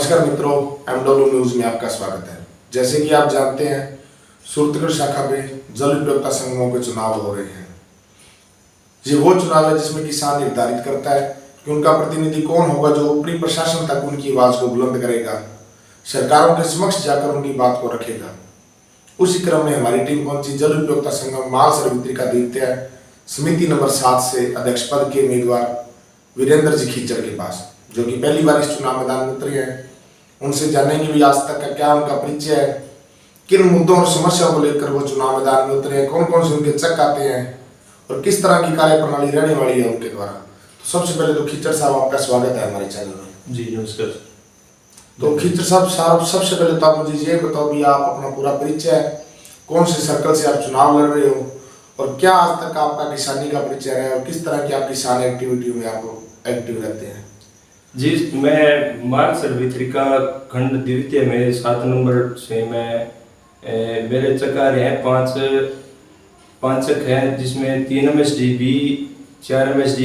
नमस्कार मित्रों, MW news में आपका स्वागत है। जैसे कि आप जानते हैं, सूरतगढ़ शाखा पे जल उपयोगिता संगमों के चुनाव हो रहे हैं। ये वो चुनाव है जिसमें किसान निर्धारित करता है कि उनका प्रतिनिधि कौन होगा जो ऊपरी प्रशासन तक उनकी आवाज को बुलंद करेगा, सरकारों के समक्ष जाकर उनकी बात को रखेगा। उसी क्रम में हमारी टीम पहुंची जल उपयोगिता संगम मालसर वितरिका द्वितीय समिति नंबर 7 से अध्यक्ष पद के उम्मीदवार वीरेंद्र जी खीचड़ के पास, जो कि पहली बार इस चुनाव मैदान में उतरे हैं। उनसे जानेंगे भी आज तक का क्या उनका परिचय है, किन मुद्दों और समस्याओं को लेकर वो चुनाव मैदान में उतरे हैं, कौन कौन से उनके चक आते हैं और किस तरह की कार्य प्रणाली रहने वाली है उनके द्वारा। तो सबसे पहले तो खीचड़ साहब, आपका स्वागत है हमारे चैनल में। जी नमस्कार। तो खीचड़ साहब सबसे पहले तो आप मुझे ये बताओ भी आप अपना पूरा परिचय, कौन से सर्कल से आप चुनाव लड़ रहे हो और क्या आज तक आपका किसानी का परिचय है और किस तरह की आप किसान एक्टिविटी में आप एक्टिव रहते हैं। जी, मैं मालसर वितरिका खंड द्वितीय में 7 नंबर से मैं मेरे चकार हैं 5 चक हैं, जिसमें 3 MSD B, 4 MSD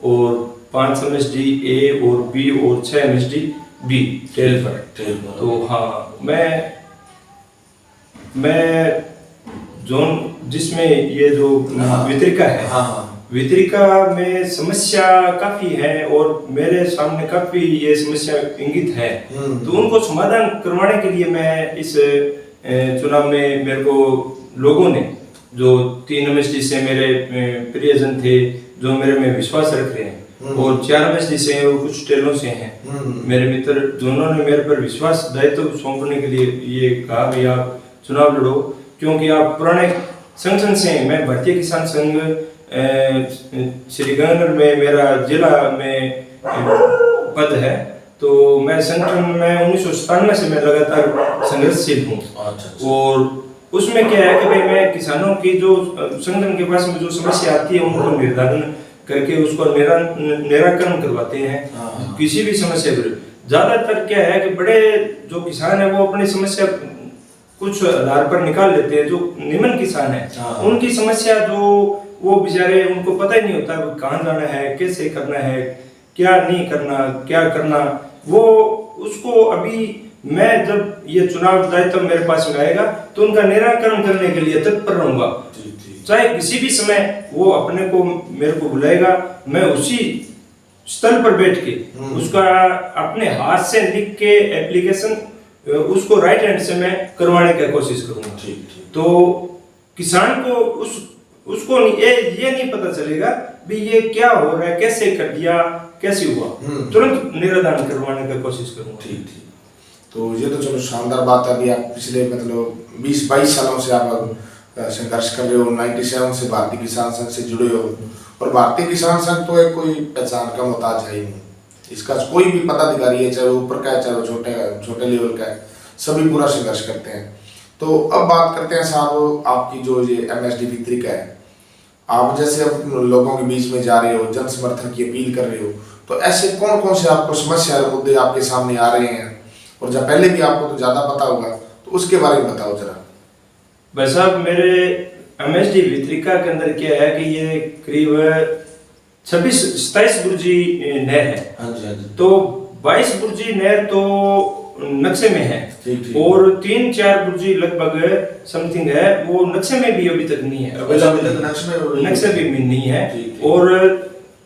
और 5 MSD A और B और 6 MSD B टेल पर। तो हाँ, मैं जोन जिसमें ये जो वितरिका है, वितरिका में समस्या काफी है और मेरे सामने काफी ये समस्या इंगित है। तो उनको समाधान करवाने के लिए मैं इस चुनाव में मेरे को लोगों ने, जो 3 MSD से मेरे प्रियजन थे जो मेरे में विश्वास रख रहे हैं, और 4 MSD से और कुछ टेलों से हैं मेरे मित्र, दोनों ने मेरे पर विश्वास दायित्व सौंपने के लिए ये कहा भी आप चुनाव लड़ो, क्योंकि आप पुराने संगठन से हैं। मैं भारतीय किसान संघ श्रीगंगानगर में मेरा जिला में पद है। तो मैं संगठन में 1997 से मैं लगातार संघर्षशील हूँ। और उसमें क्या है कि भाई मैं किसानों की जो संगठन के पास में जो समस्या आती है उनको निर्धारण करके उसको निराकरण करवाते हैं। किसी भी समस्या पर ज्यादातर क्या है कि बड़े जो किसान है वो अपनी समस्या कुछ आधार पर निकाल लेते हैं। जो निम्न किसान है उनकी समस्या जो वो बेचारे, उनको पता ही नहीं होता कहाँ जाना है, कैसे करना है, क्या नहीं करना, क्या करना, वो उसको अभी मैं जब ये चुनाव दायित्व मेरे पास में आएगा तो उनका निराकरण करने के लिए तत्पर रहूंगा। चाहे किसी भी समय वो अपने को मेरे को बुलाएगा, मैं उसी स्थल पर बैठ के उसका अपने हाथ से लिख के एप्लीकेशन उसको राइट हैंड से मैं करवाने की कोशिश करूंगा। तो किसान को उसको ये नहीं पता चलेगा भी ये क्या हो रहा है, कैसे कर दिया, कैसे हुआ, तुरंत निराकरण करवाने की कोशिश करूंगा। ठीक। तो ये तो चलो शानदार बात है। अभी आप पिछले मतलब 20-22 सालों से आप संघर्ष कर रहे हो, 97 से भारतीय किसान संघ से जुड़े हो, और भारतीय किसान संघ तो एक कोई पहचान का मोहताज है ही नहीं। इसका कोई भी पदाधिकारी है, चाहे वो ऊपर का है चाहे वो छोटे लेवल का है, सभी पूरा संघर्ष करते हैं। तो अब बात करते हैं साहब, आपकी जो ये MSD वितरिका है, आप जैसे अब लोगों के बीच में जा रहे हो, जन समर्थन की अपील कर रहे हो, तो ऐसे कौन कौन से आपको समस्या मुद्दे आपके सामने आ रहे हैं, और जब पहले भी आपको तो ज्यादा पता होगा तो उसके बारे में बताओ जरा। भाई साहब, मेरे MSD वितरिका के अंदर क्या है कि ये करीब 26-27 बुर्जी नहर है। तो 22 बुर्जी नहर तो नक्शे में है और 3-4 बुर्जी लगभग समथिंग है, वो नक्शे में भी अभी तक नहीं है, नक्शे भी नहीं है। और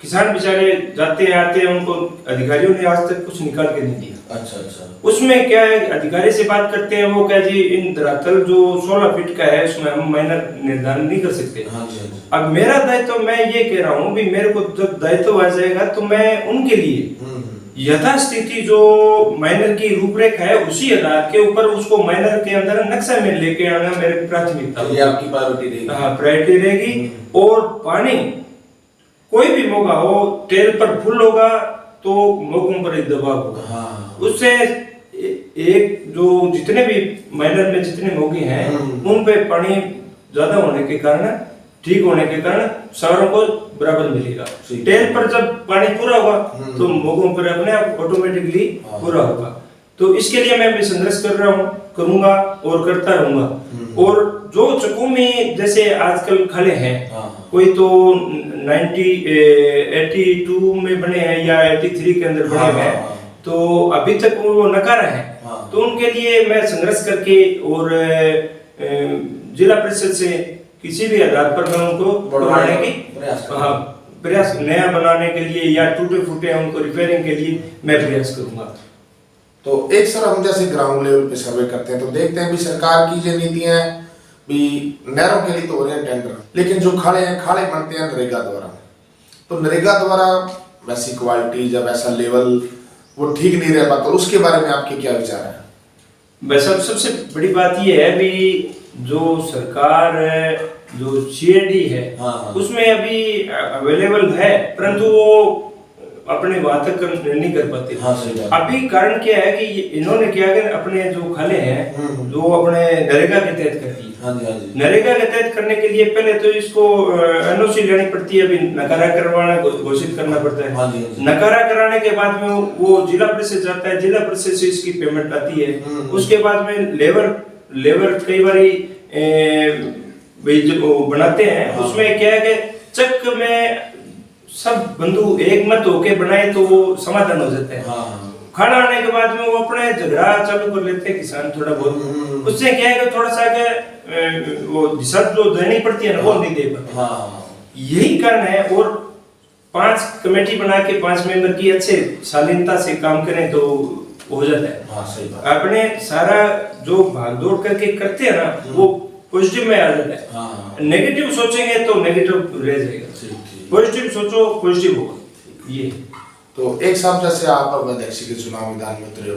किसान बेचारे जाते आते हैं, उनको अधिकारियों ने आज तक कुछ निकाल के नहीं दिया। अच्छा। उसमें क्या है, अधिकारी से बात करते हैं, वो क्या जी इन धरातल जो 16 फीट का है उसमें हम माइनर निर्धारण नहीं कर सकते। अब मेरा दायित्व, मैं ये कह रहा हूँ भी मेरे को जब दायित्व आ जाएगा तो मैं उनके लिए यथास्थिति जो माइनर की रूपरेखा है उसी आधार के ऊपर उसको माइनर के अंदर नक्शा में लेके आना मेरी प्राथमिकता, ये आपकी प्रायोरिटी रहेगी। हाँ, प्रायोरिटी रहेगी। और पानी कोई भी मौका हो, टेल पर फुल होगा तो मौकों पर एक दबाव होगा। उससे एक जो जितने भी माइनर में जितने मौके हैं उन पे पानी ज्यादा होने के कारण, ठीक होने के कारण शहरों को बराबर मिलेगा। टेल पर जब पानी पूरा होगा तो मौकों पर अपने आप ऑटोमेटिकली पूरा होगा। तो इसके लिए मैं भी संघर्ष कर रहा हूँ, करूंगा और करता रहूंगा। और जो चक्कू में जैसे आजकल खड़े हैं, कोई तो 82 में बने हैं या 83 के अंदर बने हैं, तो अभी तक वो नकारा है। तो उनके लिए मैं संघर्ष करके और जिला परिषद से किसी भी आधार पर मैं उनको बढ़ाने की प्रयास नया बनाने के लिए या टूटे फूटे उनको रिपेयरिंग के लिए मैं प्रयास करूंगा। तो एक सर हम जैसे ग्राउंड लेवल पे सर्वे करते हैं तो देखते हैं भी सरकार की जो नीतियां भी नहरों के लिए तो हो रहे हैं टेंडर, लेकिन जो खाड़े बनते हैं नरेगा द्वारा, तो नरेगा द्वारा वैसी क्वालिटी या वैसा लेवल वो ठीक नहीं रह पाता, उसके बारे में आपके क्या विचार है? वैसा सबसे बड़ी बात ये है भी जो सरकार जो सीएडी है उसमें अभी अवेलेबल है, परंतु वो अपने वादा नहीं कर पाते। अभी कारण क्या है कि इन्होंने क्या कि अपने जो खाले हैं जो अपने नरेगा के तहत करती है, नरेगा के तहत करने के लिए पहले तो इसको एनओसी लेनी पड़ती है, अभी नकारा करवाना घोषित करना पड़ता है। नकारा कराने के बाद में वो जिला परिषद जाता है, जिला परिषद से इसकी पेमेंट आती है। उसके बाद में लेबर कई बार जो बनाते हैं उसमें क्या है कि चक में सब बंधु एक मत होके बनाए तो वो समाधान हो जाता है। खाना आने के बाद में वो अपने झगड़ा चालू कर लेते हैं किसान थोड़ा बहुत, उससे क्या है कि थोड़ा सा के वो दिशा जो देनी पड़ती है ना वो नहीं दे पाते। यही कारण है। और 5 कमेटी बना के 5 मेंबर की अच्छे शालीनता से काम करें तो हो जाता है। सही बात। अपने सारा जो भागदौड़ करके करते हैं ना वो पॉजिटिव में आ जाता है। नेगेटिव सोचेंगे तो नेगेटिव रह जाएगा, पॉजिटिव सोचो पॉजिटिव होगा। ये तो एक साहब जैसे आप अब अध्यक्ष के चुनाव मैदान में उतरे हो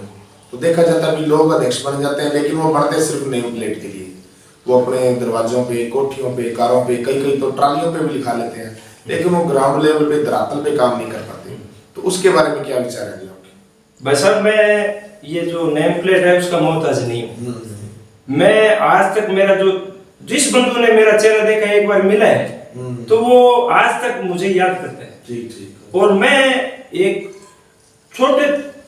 तो देखा जाता है कि लोग अध्यक्ष बन जाते हैं, लेकिन वो बनते सिर्फ नेम प्लेट के लिए। वो अपने दरवाजों पे, कोठियों पे, कारों पे, कई तो ट्रालियों पे भी लिखा लेते हैं, लेकिन वो ग्राउंड लेवल पे धरातल पे काम नहीं कर पाते। तो उसके बारे में क्या विचार है आपके? बस अब मैं ये जो नेम प्लेट है उसका मोहताज नहीं हूँ। मैं आज तक मेरा जो जिस बंधु ने मेरा चेहरा देखा एक बार मिला है तो वो आज तक मुझे याद करता है। और मैं एक छोटे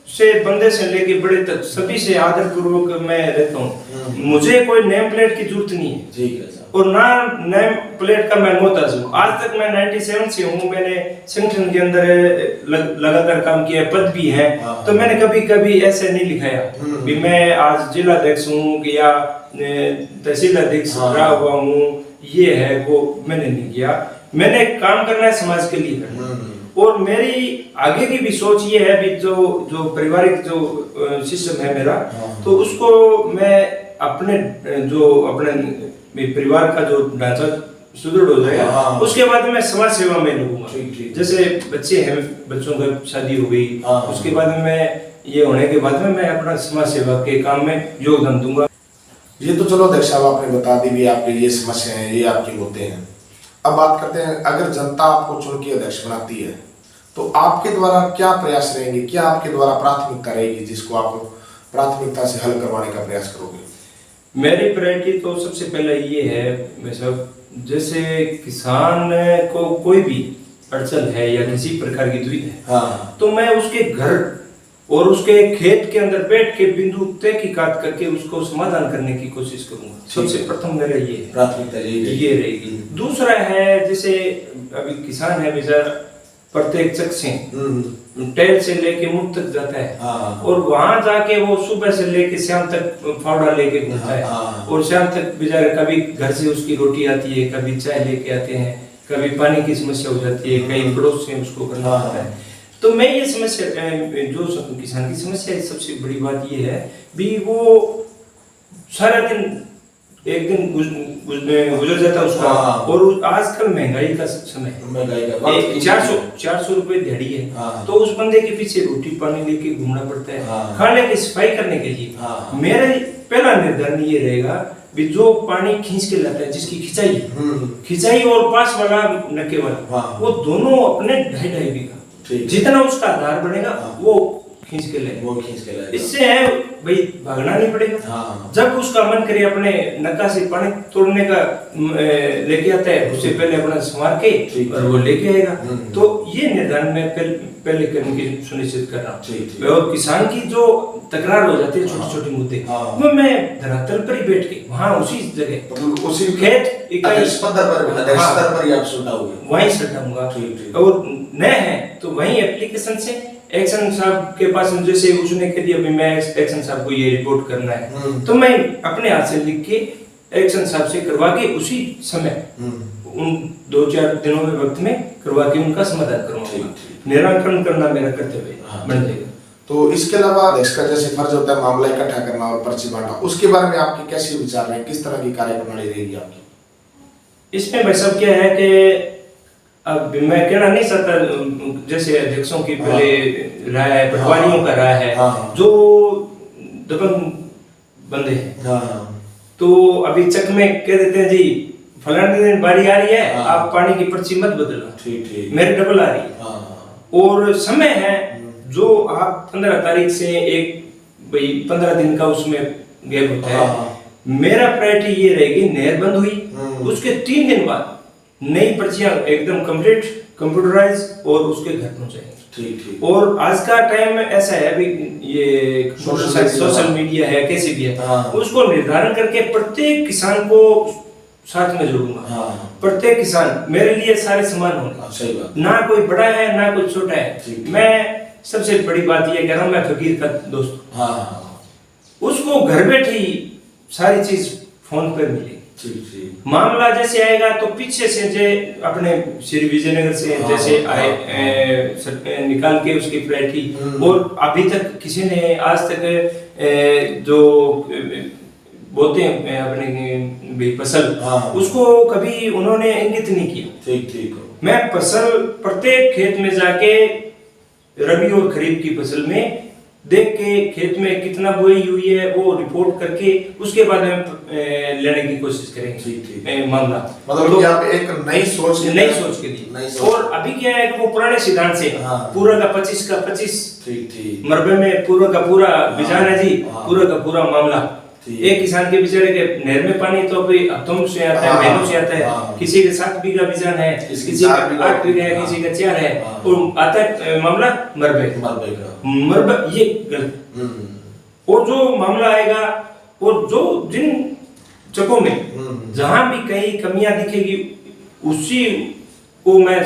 से बंदे से लेके बड़े तक सभी से आदर पूर्वक मैं रहता हूँ। मुझे कोई नेम प्लेट की जरूरत नहीं है और ना नेम प्लेट का मैं मोहताज हूँ। आज तक मैं 97 से हूँ, मैंने संगठन के अंदर लगातार काम किया, पद भी है। तो मैंने कभी ऐसे नहीं लिखाया भी मैं आज जिला अध्यक्ष हूँ या तहसील अध्यक्ष रहा हुआ हूँ, ये है वो मैंने नहीं किया। मैंने काम करना है समाज के लिए करना। और मेरी आगे की भी सोच ये है भी जो पारिवारिक जो सिस्टम है मेरा, तो उसको मैं अपने परिवार का जो ढांचा सुदृढ़ हो जाएगा उसके बाद मैं समाज सेवा में लगूंगा। जैसे बच्चे हैं, बच्चों का शादी हो गई, उसके बाद में ये होने के बाद में मैं अपना समाज सेवा के काम में योगदान दूंगा। ये तो चलो अध्यक्ष साहब आपने बता दी भी आपके ये समस्या है, ये आपके मुद्दे हैं। अब बात करते हैं, अगर जनता आपको चुन के अध्यक्ष बनाती है तो आपके द्वारा क्या प्रयास रहेंगे, क्या आपके द्वारा प्राथमिकता रहेगी जिसको आप प्राथमिकता से हल करवाने का प्रयास करोगे? मेरी प्रायोरिटी तो सबसे पहले ये है सब, जैसे किसान को कोई भी अड़चन है या किसी प्रकार की दुविधा है तो मैं उसके घर और उसके खेत के अंदर बैठ के बिंदु तहकीकात करके उसको समाधान करने की कोशिश करूंगा। सबसे प्रथम मेरा ये प्राथमिकता ये रहेगी। दूसरा है जैसे अभी किसान है बेचारा प्रत्येक चक से टेल से लेके मुख तक जाता है और वहां जाके वो सुबह से लेके शाम तक फावड़ा लेके घूमता है और शाम तक बेचारे कभी घर से उसकी रोटी आती है, कभी चाय लेके आते हैं, कभी पानी की समस्या हो जाती है, कहीं पड़ोस से उसको करना पड़ता है। तो मैं ये समस्या जो किसान की समस्या है, सबसे बड़ी बात ये है भी वो सारा दिन एक दिन गुजर जाता है उसका। और आजकल महंगाई का समय है, 400 रुपए दिहाड़ी है तो उस बंदे के पीछे रोटी पानी लेके घूमना पड़ता है। खाने की सफाई करने के लिए मेरा पहला निर्धारण ये रहेगा भी जो पानी खींच के लाता है, जिसकी खिंचाई और पास वाला नके वाला, वो दोनों अपने 2.5 बीघा जितना उसका आधार बनेगा वो खींच के ले। इससे है भाई भागना नहीं पड़ेगा। जब उसका मन करे अपने नक्का से पानी तोड़ने का लेके आता है, उससे पहले अपना संवार के और वो लेके आएगा। तो ये निर्धारण मैं पहले करने की सुनिश्चित कर रहा हूँ। और किसान की जो तकरार हो जाती है छोटे छोटे मुद्दे, वो मैं धरातल पर ही बैठ के वहाँ उसी जगह उसी खेत इकाई वहीं सटाऊंगा। और न है तो वहीं एप्लीकेशन से एक्शन साहब के पास जैसे उसने कह दिया मैं एक्शन साहब को ये रिपोर्ट करना है, तो मैं अपने हाथ से लिख के एक्शन साहब से करवा के उसी समय उन 2-4 दिनों में वक्त में करवा के उनका समाधान करूंगा। निराकरण करना मेरा कर्तव्य बन जाएगा। तो इसके अलावा इसका जैसे फर्ज होता है मामला इकट्ठा करना और पर्ची बांटना, उसके बारे में आपके कैसे विचार हैं, किस तरह की कार्यप्रणाली रहेगी आपकी? इसमें भाई साहब क्या है कि अब मैं कहना नहीं चाहता, जैसे अध्यक्षों की पहले राय है, पटवारियों का राय है, जो दबंग बंदे हैं तो अभी चक में कह देते हैं जी फलाने दिन बारी आ रही है, आप पानी की पर्ची मत बदलना, ठीक मेरे डबल आ रही है और समय है जो आप 15 तारीख से एक भाई 15 दिन का उसमें गैप होता है। मेरा प्रायोरिटी ये रहेगी, नहर बंद हुई उसके 3 दिन बाद नई पर्चियां एकदम कंप्लीट कंप्यूटराइज और उसके घर पहुंचाएंगे। ठीक। और आज का टाइम में ऐसा है, अभी ये सोशल मीडिया है, कैसे भी है, उसको निर्धारण करके प्रत्येक किसान को साथ में जोड़ूंगा। प्रत्येक किसान मेरे लिए सारे समान होंगे, सही बात, ना कोई बड़ा है ना कोई छोटा है। मैं सबसे बड़ी बात ये कह रहा हूँ, मैं फकीर का दोस्त, उसको घर बैठे ही सारी चीज फोन पर मिलेगी। मामला जैसे आएगा तो पीछे से जे अपने श्री विजयनगर से जैसे आए निकाल के उसकी प्रायोरिटी, और अभी तक किसी ने आज तक जो बोते हैं अपने फसल उसको कभी उन्होंने इंगित नहीं किया। ठीक। मैं फसल प्रत्येक खेत में जाके रबी और खरीफ की फसल में देख के खेत में कितना बुआई हुई है वो रिपोर्ट करके उसके बाद में लेने की कोशिश करेंगे मामला। मतलब तो आप एक नई सोच के लिए और अभी क्या है कि वो पुराने सिद्धांत से पूरा का 25 का 25 मरबे में पूरा का पूरा बिजान है जी, पूरा का पूरा मामला। एक किसान के बेचारे के नहर में पानी तो अभी हफ्तों से आता है, महीनों से आता है, किसी के 7 बीघा बिजान है, किसी का 8 बीघा है, किसी का 4 है, और आता है मामला मरबे ये गलत। और जो मामला आएगा और जो जिन चकों में जहां भी कहीं कमियां दिखेगी उसी को मैं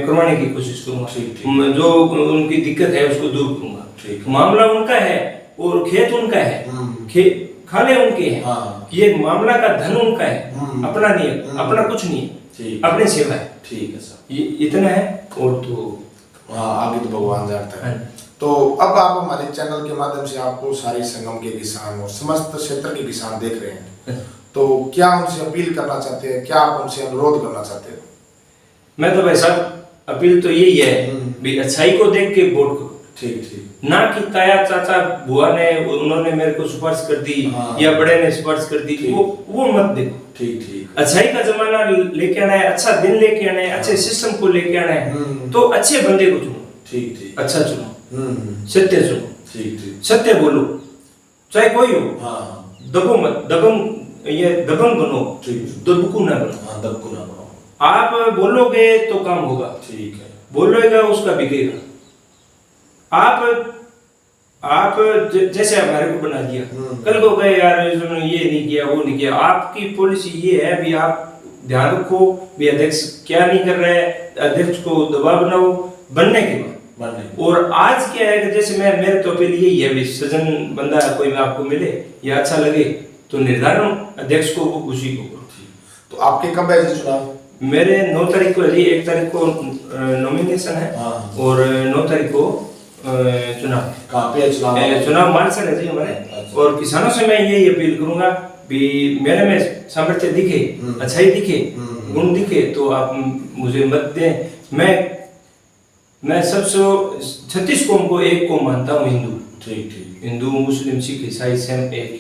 करवाने की कोशिश करूंगा, जो उनकी दिक्कत है उसको दूर करूंगा। मामला उनका है और खेत उनका है, खाले उनके हैं, ये मामला का धन उनका है, अपना नहीं है, अपना कुछ नहीं है, अपनी सेवा है। ठीक है सर, ये इतना है और तो आगे तो भगवान जानता है। तो अब आप हमारे चैनल के माध्यम से आपको सारे संगम के किसान और समस्त क्षेत्र के किसान देख रहे हैं, तो क्या उनसे अपील करना चाहते हैं, क्या आप उनसे अनुरोध करना चाहते हैं? मैं तो भाई साहब अपील तो यही है भी अच्छाई को देख के वोट करो। ठीक। ना कि ताया चाचा बुआ ने उन्होंने मेरे को सिफारिश कर दी या बड़े ने सिफारिश कर दी, वो मत देखो। ठीक। अच्छाई का जमाना लेके आना है, अच्छा दिन लेके आना है, अच्छे सिस्टम को लेके आना है, तो अच्छे बंदे को चुनो। ठीक। अच्छा चुनो, सत्य चुनो। ठीक। सत्य बोलो, चाहे कोई हो, दबो मत, दबंग बनो, दबकू ना बनो। आप बोलोगे तो काम होगा, ठीक है, बोलेगा उसका बिकेगा। आप जैसे हमारे को बना दिया, कल को गए यार ये नहीं किया वो नहीं किया, आपकी पॉलिसी ये है भी आप ध्यान रखो भी अध्यक्ष क्या नहीं कर रहे हैं, अध्यक्ष को दबाव बनाओ बनने के बाद। और आज क्या है कि जैसे मेरे तो अपील यही है भी सजन बंदा कोई आपको मिले या अच्छा लगे तो निर्धारण अध्यक्ष को उसी को करो। तो आपके कब है चुनाव? मेरे 9 तारीख को, 1 तारीख को नॉमिनेशन है और 9 तारीख को चुनाव। कहाँ पे चुनाव? चुनाव मानसर है जी हमारे। और किसानों से मैं यही अपील करूंगा भी मेरे में सामर्थ्य दिखे, अच्छाई दिखे, गुण दिखे तो आप मुझे मत दें। मैं सबसे 36 कौम को एक को मानता हूँ, हिंदू। ठीक। हिंदू मुस्लिम सिख ईसाई सेम एक।